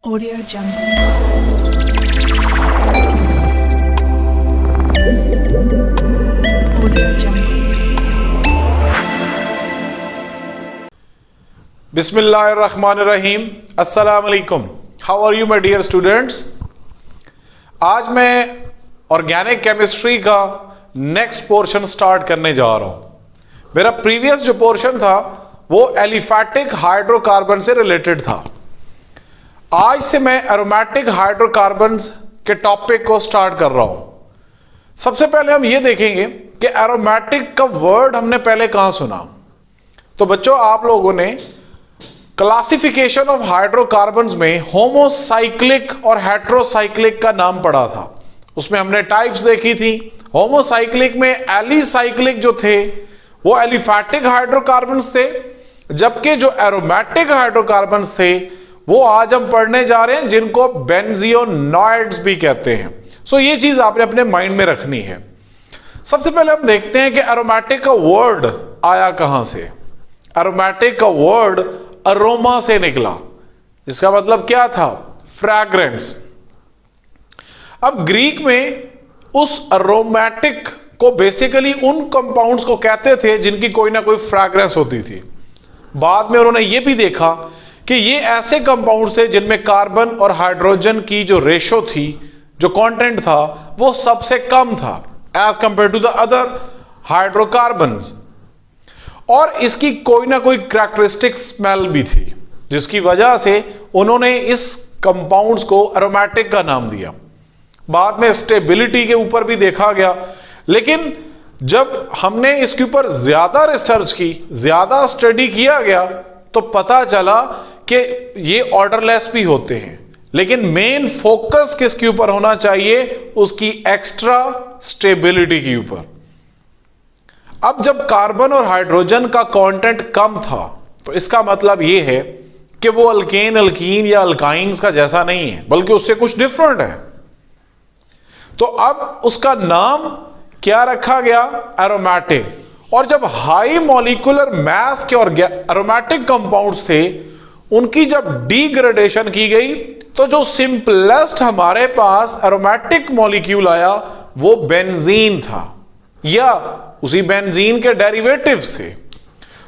Audio Jungle. Audio Jungle. बिस्मिल्लाहिर्रहमानिर्रहीम। अस्सलाम वालेकुम। How are you my dear students. आज मैं ऑर्गेनिक केमिस्ट्री का नेक्स्ट पोर्शन स्टार्ट करने जा रहा हूं। मेरा प्रीवियस जो पोर्शन था वो एलिफैटिक हाइड्रोकार्बन से रिलेटेड था। आज से मैं एरोमेटिक हाइड्रोकार्बन्स के टॉपिक को स्टार्ट कर रहा हूं। सबसे पहले हम ये देखेंगे कि एरोमेटिक का वर्ड हमने पहले कहां सुना। तो बच्चों, आप लोगों ने क्लासिफिकेशन ऑफ हाइड्रोकार्बन्स में होमोसाइक्लिक और हेट्रोसाइक्लिक का नाम पढ़ा था। उसमें हमने टाइप्स देखी थी। होमोसाइक्लिक में एलिसाइक्लिक जो थे वो एलिफैटिक हाइड्रोकार्बन्स थे, जबकि जो एरोमेटिक हाइड्रोकार्बन्स थे वो आज हम पढ़ने जा रहे हैं जिनको बेंजीओनॉइड्स भी कहते हैं। सो ये चीज आपने अपने माइंड में रखनी है। सबसे पहले हम देखते हैं कि एरोमेटिक का वर्ड आया कहां से। एरोमेटिक का वर्ड अरोमा से निकला, जिसका मतलब क्या था? फ्रैग्रेंस। अब ग्रीक में उस अरोमेटिक को बेसिकली उन कंपाउंड्स को कहते थे जिनकी कोई ना कोई फ्रैग्रेंस होती थी। बाद में उन्होंने ये भी देखा कि ये ऐसे कंपाउंड्स थे जिनमें कार्बन और हाइड्रोजन की जो रेशो थी, जो कंटेंट था, वो सबसे कम था as compared to the other hydrocarbons. और इसकी कोई ना कोई कैरेक्टरिस्टिक स्मेल भी थी, जिसकी वजह से उन्होंने इस कंपाउंड्स को एरोमेटिक का नाम दिया। बाद में स्टेबिलिटी के ऊपर भी देखा गया, लेकिन जब हमने इसके ऊपर ज्यादा रिसर्च की, ज्यादा स्टडी किया गया, तो पता चला कि ये ऑर्डरलेस भी होते हैं। लेकिन मेन फोकस किसके ऊपर होना चाहिए? उसकी एक्स्ट्रा स्टेबिलिटी के ऊपर। अब जब कार्बन और हाइड्रोजन का कंटेंट कम था, तो इसका मतलब यह है कि वो अल्केन, अल्कीन या अल्काइंस का जैसा नहीं है, बल्कि उससे कुछ डिफरेंट है। तो अब उसका नाम क्या रखा गया? एरोमेटिक। और जब हाई मॉलिक्यूलर मास के और एरोमेटिक कंपाउंड्स थे, उनकी जब डिग्रेडेशन की गई, तो जो सिंपलेस्ट हमारे पास एरोमेटिक मॉलिक्यूल आया वो बेंजीन था, या उसी बेंजीन के डेरिवेटिव्स थे।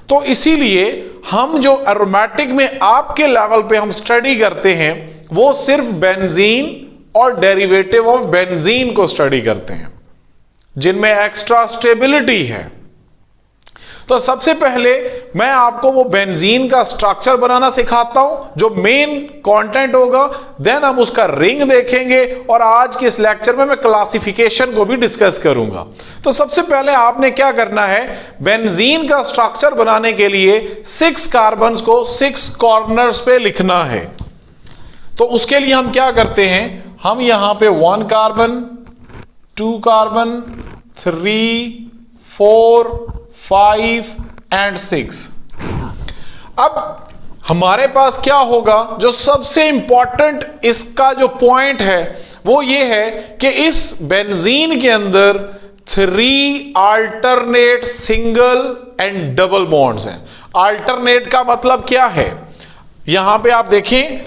तो इसीलिए हम जो एरोमेटिक में आपके लेवल पे हम स्टडी करते हैं, वो सिर्फ बेंजीन और डेरिवेटिव ऑफ बेंजीन को स्टडी करते हैं, जिनमें एक्स्ट्रा स्टेबिलिटी है। तो सबसे पहले मैं आपको वो बेंजीन का स्ट्रक्चर बनाना सिखाता हूं, जो मेन कंटेंट होगा। देन हम उसका रिंग देखेंगे, और आज के इस लेक्चर में मैं क्लासिफिकेशन को भी डिस्कस करूंगा। तो सबसे पहले आपने क्या करना है? बेंजीन का स्ट्रक्चर बनाने के लिए 6 कार्बन्स को 6 कॉर्नर्स पे लिखना है। तो उसके लिए हम क्या करते हैं? हम यहां पे 1 कार्बन, 2 कार्बन, 3, 4, 5 एंड 6। अब हमारे पास क्या होगा? जो सबसे इंपॉर्टेंट इसका जो पॉइंट है वो ये है कि इस बेंजीन के अंदर 3 alternate single and double bonds हैं। अल्टरनेट का मतलब क्या है? यहां पे आप देखें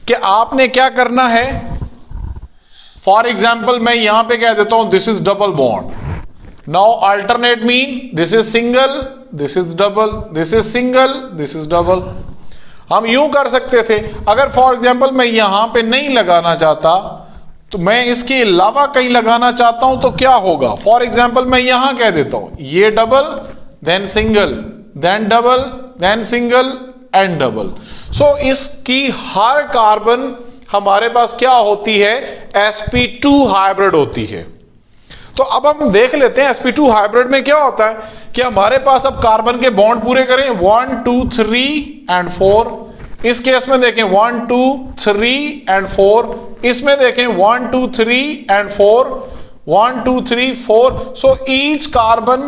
कि आपने क्या करना है। फॉर एग्जाम्पल मैं यहां पे कह देता हूं this is double bond. Now alternate mean this is single, this is double, this is single, this is double. हम यूं कर सकते थे, अगर फॉर एग्जाम्पल मैं यहां पे नहीं लगाना चाहता, तो मैं इसके अलावा कहीं लगाना चाहता हूं, तो क्या होगा? फॉर एग्जाम्पल मैं यहां कह देता हूं ये double, then single, then double, then single and double. So इसकी हर कार्बन हमारे पास क्या होती है? sp2 हाइब्रिड होती है। तो अब हम देख लेते हैं sp2 हाइब्रिड में क्या होता है कि हमारे पास अब कार्बन के बॉन्ड पूरे करें 1 2 3 एंड 4। इस केस में देखें 1 2 3 एंड 4। इसमें देखें 1 2 3 and 4, 1 2 3 4। So each carbon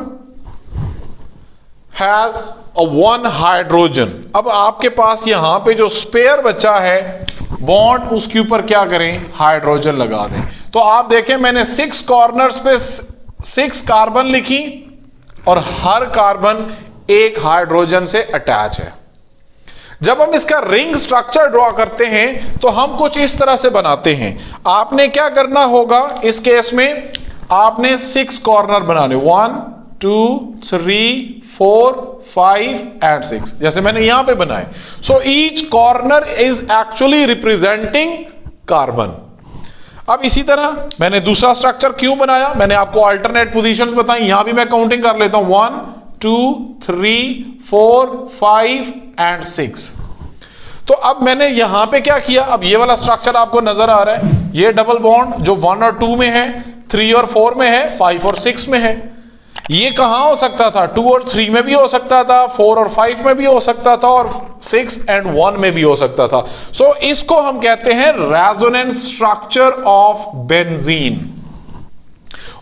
has a 1 hydrogen. अब आपके पास यहां पे जो स्पेयर बचा है बॉन्ड, उसके ऊपर क्या करें? हाइड्रोजन लगा दें। तो आप देखें मैंने 6 कॉर्नर्स पे 6 कार्बन लिखी, और हर कार्बन एक हाइड्रोजन से अटैच है। जब हम इसका रिंग स्ट्रक्चर ड्रॉ करते हैं तो हम कुछ इस तरह से बनाते हैं। आपने क्या करना होगा इस केस में, आपने 6 कॉर्नर बनाने, 1 2 3 4 5 एंड 6, जैसे मैंने यहां पे बनाए। So each corner is actually representing carbon. अब इसी तरह मैंने दूसरा स्ट्रक्चर क्यों बनाया, मैंने आपको अल्टरनेट पोजीशंस बताई, यहां भी मैं काउंटिंग कर लेता हूं, 1 2 3 4 5 एंड 6। तो अब मैंने यहां पे क्या किया, अब ये वाला स्ट्रक्चर आपको नजर आ रहा है, ये डबल बॉन्ड जो 1 और 2 में है, 3 और 4 में है, 5 और 6 में है। ये कहां हो सकता था, 2 और 3 में भी हो सकता था, 4 और 5 में भी हो सकता था, और 6 एंड 1 में भी हो सकता था। सो इसको हम कहते हैं resonance structure of benzene.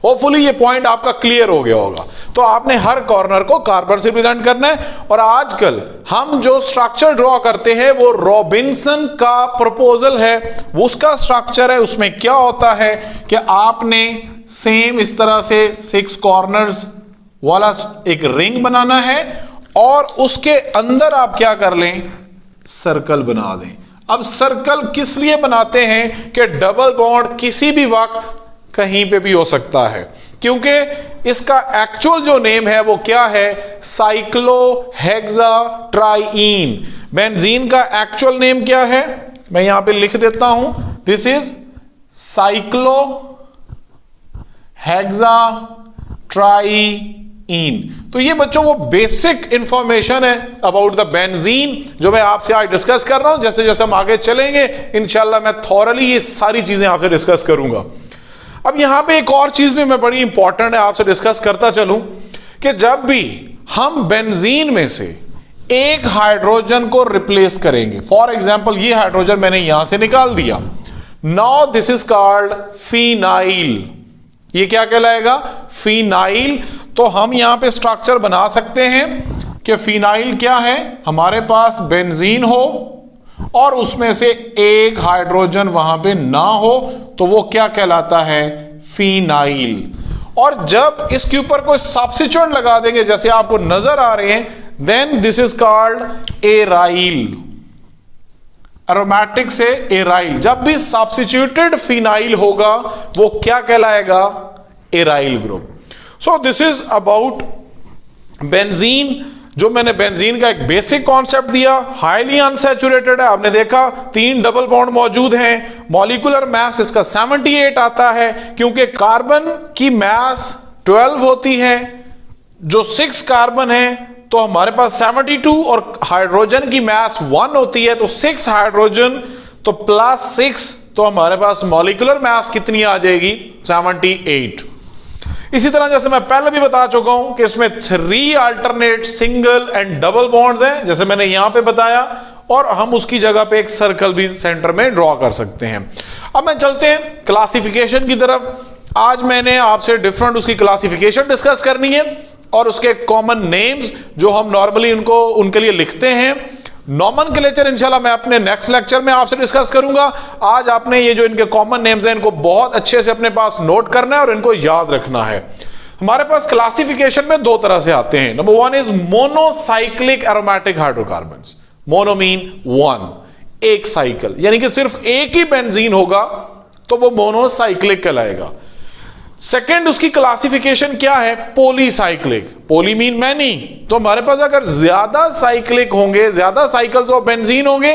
Hopefully ये पॉइंट आपका क्लियर हो गया होगा। तो आपने हर कॉर्नर को कार्बन से रिप्रेजेंट करना है। और आजकल हम जो स्ट्रक्चर ड्रॉ करते हैं वो रॉबिन्सन का प्रपोजल है, वो उसका स्ट्रक्चर है। उसमें क्या होता है कि आपने सेम इस तरह से 6 कॉर्नर्स वाला एक रिंग बनाना है और उसके अंदर आप क्या कर लें, सर्कल बना दें। अब सर्कल किस लिए बनाते हैं कि डबल बॉन्ड किसी भी वक्त कहीं पे भी हो सकता है, क्योंकि इसका एक्चुअल जो नेम है वो क्या है, साइक्लोहेक्साट्राईन। बेंजीन का एक्चुअल नेम क्या है, मैं यहां पे लिख देता हूं, दिस इज साइक्लोहेक्साट्राईन। तो ये बच्चों वो बेसिक इंफॉर्मेशन है अबाउट द बेंजीन जो मैं आपसे आज डिस्कस कर रहा हूं। जैसे जैसे हम आगे चलेंगे इंशाल्लाह मैं थॉरली ये सारी चीजें आपसे डिस्कस करूंगा। अब यहां पे एक और चीज भी मैं बड़ी इंपॉर्टेंट है आपसे डिस्कस करता चलूं कि जब भी हम बेंजीन में से एक हाइड्रोजन को रिप्लेस करेंगे, फॉर एग्जांपल ये हाइड्रोजन मैंने यहां से निकाल दिया, now this is called phenyl. ये क्या कहलाएगा, फिनाइल। तो हम यहां पे स्ट्रक्चर बना सकते हैं कि फिनाइल क्या है, हमारे पास बेंजीन हो और उसमें से एक हाइड्रोजन वहां पे ना हो तो वो क्या कहलाता है, फिनाइल। और जब इसके ऊपर कोई सब्स्टिट्यूएंट लगा देंगे जैसे आपको नजर आ रहे हैं, then this is called aryl. Aromatic से एराइल, जब भी सब्स्टिट्यूटेड फिनाइल होगा वो क्या कहलाएगा, aryl group. So this is about benzene. जो मैंने बेंजीन का एक बेसिक कॉन्सेप्ट दिया, हाईली अनसैचुरेटेड है, आपने देखा 3 डबल बॉन्ड मौजूद हैं, मॉलिक्यूलर मास इसका 78 आता है क्योंकि कार्बन की मास 12 होती है, जो 6 कार्बन है तो हमारे पास 72, और हाइड्रोजन की मास 1 होती है तो 6 हाइड्रोजन तो प्लस 6, तो हमारे पास मॉलिक्यूलर मास कितनी आ जाएगी, 78। इसी तरह जैसे मैं पहले भी बता चुका हूं कि इसमें 3 alternate single and double bonds हैं जैसे मैंने यहां पे बताया, और हम उसकी जगह पे एक सर्कल भी सेंटर में ड्रॉ कर सकते हैं। अब मैं चलते हैं क्लासिफिकेशन की तरफ। आज मैंने आपसे डिफरेंट उसकी क्लासिफिकेशन डिस्कस करनी है और उसके कॉमन नेम्स जो हम नॉर्मली उनके लिए लिखते हैं। नॉमेनक्लेचर इंशाल्लाह मैं अपने नेक्स्ट लेक्चर में आपसे डिस्कस करूंगा। आज आपने ये जो इनके कॉमन नेम्स हैं इनको बहुत अच्छे से अपने पास नोट करना है और इनको याद रखना है। हमारे पास क्लासिफिकेशन में 2 तरह से आते हैं। Number 1 is monocyclic aromatic hydrocarbons. Mono mean 1, एक साइकिल, यानी कि सिर्फ एक ही बेंजीन होगा तो वो मोनोसाइक्लिक कहलाएगा। सेकेंड उसकी क्लासिफिकेशन क्या है, पॉलीसाइक्लिक। पॉली मीन मैनी, तो हमारे पास अगर ज्यादा साइक्लिक होंगे, ज्यादा साइकिल्स ऑफ बेंजीन होंगे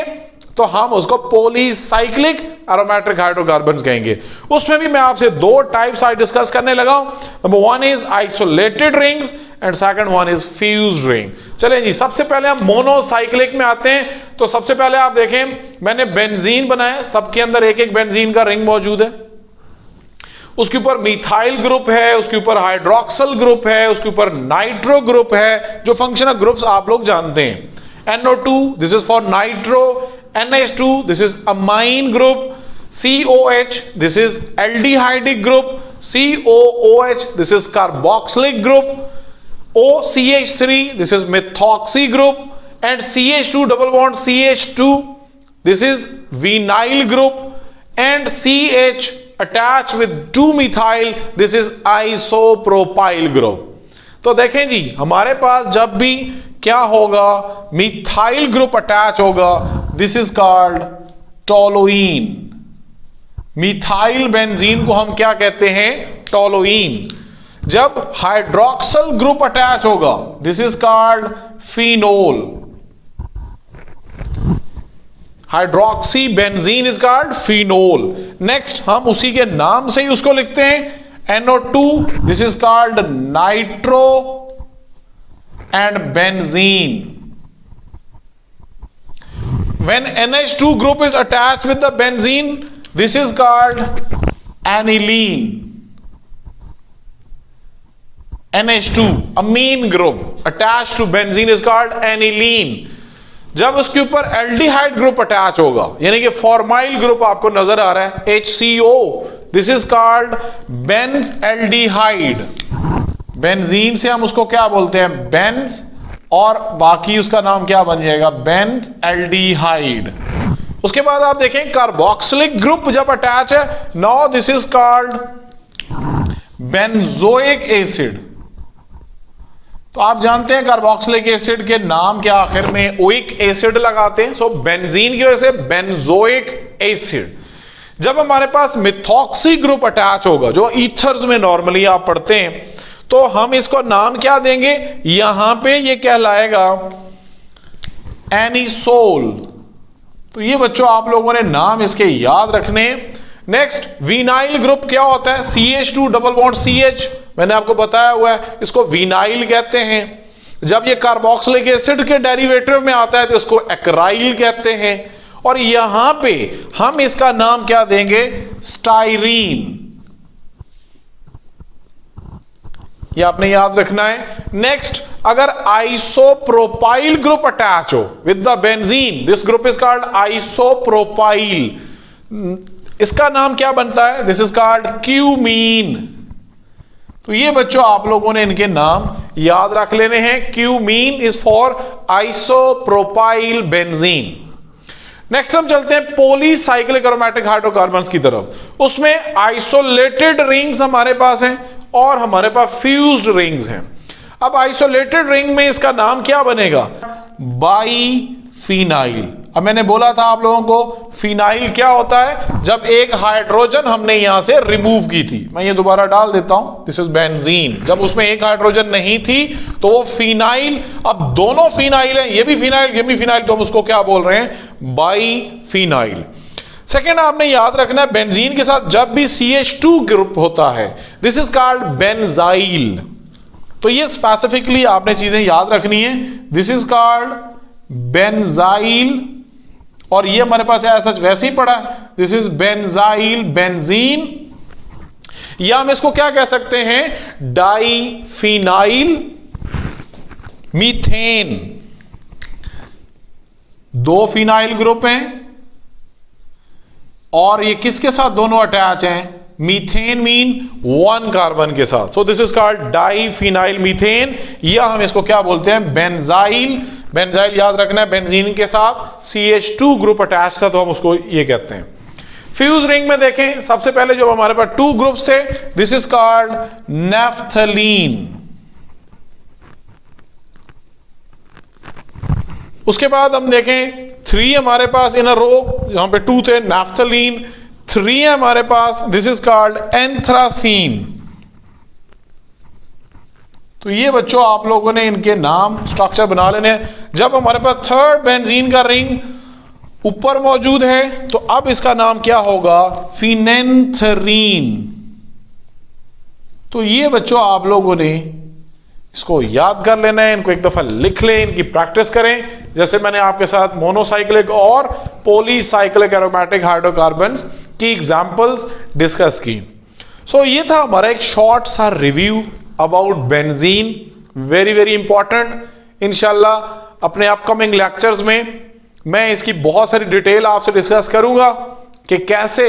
तो हम उसको पॉलीसाइक्लिक एरोमेटिक हाइड्रोकार्बन्स कहेंगे। उसमें भी मैं आपसे 2 टाइप्स आज डिस्कस करने लगा हूं। Number 1 is isolated rings and second 1 is fused ring. चलें जी, सबसे पहले हम मोनोसाइक्लिक में आते हैं। तो सबसे पहले आप देखें मैंने बेंजीन बनाया, सबके अंदर एक एक बेंजीन का रिंग मौजूद है, उसके ऊपर मिथाइल ग्रुप है, उसके ऊपर हाइड्रोक्सल ग्रुप है, उसके ऊपर नाइट्रो ग्रुप है। जो फंक्शनल ग्रुप्स आप लोग जानते हैं, NO2 this is for nitro, NH2 this is amine group, COH this is aldehydic group, COOH this is carboxylic group, OCH3 this is methoxy group, and CH2 double bond CH2 this is vinyl group, and CH attached with 2 methyl this is isopropyl group। तो देखें जी, हमारे पास जब भी क्या होगा, methyl group attach होगा, this is called toluene. Methyl benzene को हम क्या कहते हैं, टोलुइन। जब हाइड्रोक्सल ग्रुप अटैच होगा, this is called phenol. Hydroxy benzene is called phenol. Next हम उसी के नाम से ही उसको लिखते हैं NO2, this is called nitro and benzene. When NH2 group is attached with the benzene, this is called aniline. NH2 amine group attached to benzene is called aniline. जब उसके ऊपर एल्डिहाइड ग्रुप अटैच होगा, यानी कि formyl group आपको नजर आ रहा है HCO, this is called Benz aldehyde. Benzene से हम उसको क्या बोलते हैं, बेंज, और बाकी उसका नाम क्या बन जाएगा, बेंज एल्डिहाइड। उसके बाद आप देखें कार्बोक्सिलिक ग्रुप जब अटैच है, now this is called benzoic acid. तो आप जानते हैं कार्बोक्सिलिक एसिड के नाम के आखिर में ओइक एसिड लगाते हैं, सो बेंजीन की वजह से बेंजोइक एसिड। जब हमारे पास मिथॉक्सी ग्रुप अटैच होगा, जो ईथर्स में नॉर्मली आप पढ़ते हैं, तो हम इसको नाम क्या देंगे, यहां पे ये कहलाएगा एनिसोल। तो ये बच्चों आप लोगों ने नाम इसके याद रखने। नेक्स्ट विनाइल ग्रुप क्या होता है, CH2 डबल बॉन्ड CH, मैंने आपको बताया हुआ है, इसको विनाइल कहते हैं। जब ये कार्बोक्सिलिक एसिड के डेरिवेटिव में आता है तो इसको एक्राइल कहते हैं। और यहां पे हम इसका नाम क्या देंगे, स्टाइरीन। ये आपने याद रखना है। नेक्स्ट, अगर आइसोप्रोपाइल ग्रुप अटैच हो with the benzene, this group is called isopropyl. इसका नाम क्या बनता है, दिस इज कॉल्ड क्यूमीन। तो ये बच्चों आप लोगों ने इनके नाम याद रख लेने हैं। Cumene is for isopropyl benzene. Next हम चलते हैं पॉलीसाइक्लिक एरोमेटिक हाइड्रोकार्बन्स की तरफ। उसमें आइसोलेटेड रिंग्स हमारे पास हैं और हमारे पास फ्यूज्ड रिंग्स हैं। अब आइसोलेटेड रिंग में इसका नाम क्या बनेगा, बाईफिनाइल। अब मैंने बोला था आप लोगों को फिनाइल क्या होता है, जब एक हाइड्रोजन हमने यहां से रिमूव की थी। मैं ये दोबारा डाल देता हूं, दिस इज बेंजीन। जब उसमें एक हाइड्रोजन नहीं थी तो वो फिनाइल, अब दोनों फिनाइल है, ये भी फिनाइल ये भी फिनाइल, तो हम उसको क्या बोल रहे हैं, बाईफिनाइल। सेकेंड आपने याद रखना है, बेंजीन के साथ जब भी CH2 ग्रुप होता है, दिस इज कॉल्ड बेंजाइल। तो ये स्पेसिफिकली आपने चीजें याद रखनी है, दिस इज कॉल्ड बेंजाइल। और ये हमारे पास ऐसा वैसे ही पड़ा, दिस इज बेंजाइल बेंजीन। या हम इसको क्या कह सकते हैं, डाईफिनाइल मीथेन। दो फिनाइल ग्रुप हैं और ये किसके साथ दोनों अटैच हैं, मीथेन मीन वन कार्बन के साथ। सो this is called diphenyl methane, या हम इसको क्या बोलते हैं, बेंजाइल। बेंजाइल याद रखना है, बेंजीन के साथ CH2 ग्रुप अटैच था तो हम उसको ये कहते हैं। फ्यूज रिंग में देखें, सबसे पहले जो हमारे पास 2 ग्रुप्स थे, दिस इज कॉल्ड नेफ्थलीन। उसके बाद हम देखें 3 हमारे पास इन अ रो, यहां पे 2 थे, नेफ्थलीन। 3 है हमारे पास, दिस इज कॉल्ड एंथ्रासीन। तो ये बच्चों आप लोगों ने इनके नाम स्ट्रक्चर बना लेने हैं। जब हमारे पास 3rd बेंजीन का रिंग ऊपर मौजूद है तो अब इसका नाम क्या होगा, फिनेंथरीन। तो ये बच्चों आप लोगों ने इसको याद कर लेना है, इनको एक दफा लिख लें, इनकी प्रैक्टिस करें। जैसे मैंने आपके साथ मोनोसाइक्लिक और पॉलीसाइक्लिक एरोमेटिक हाइड्रोकार्बन्स की एग्जांपल्स डिस्कस की। सो ये था हमारा एक शॉर्ट सा review about benzene, very very important. इंशाल्लाह अपने अपकमिंग लेक्चर्स में मैं इसकी बहुत सारी डिटेल आपसे डिस्कस करूंगा कि कैसे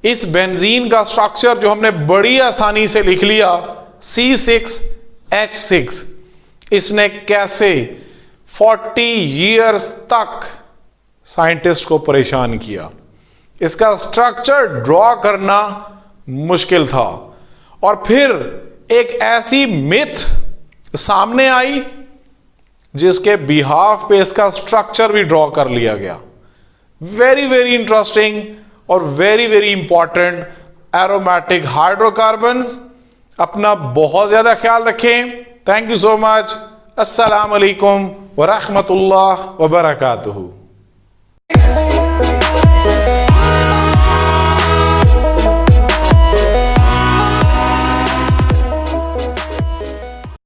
इस बेंजीन का स्ट्रक्चर जो हमने बड़ी आसानी से लिख लिया C6H6, इसने कैसे 40 इयर्स तक साइंटिस्ट को परेशान किया। इसका स्ट्रक्चर ड्रॉ करना मुश्किल था और फिर एक ऐसी मिथ सामने आई, जिसके बिहाफ पे इसका स्ट्रक्चर भी ड्रॉ कर लिया गया। वेरी वेरी इंटरेस्टिंग और very very important aromatic hydrocarbons. अपना बहुत ज्यादा ख्याल रखें। Thank you so much. अस्सलाम वालेकुम व रहमतुल्लाह व बरकातुहू।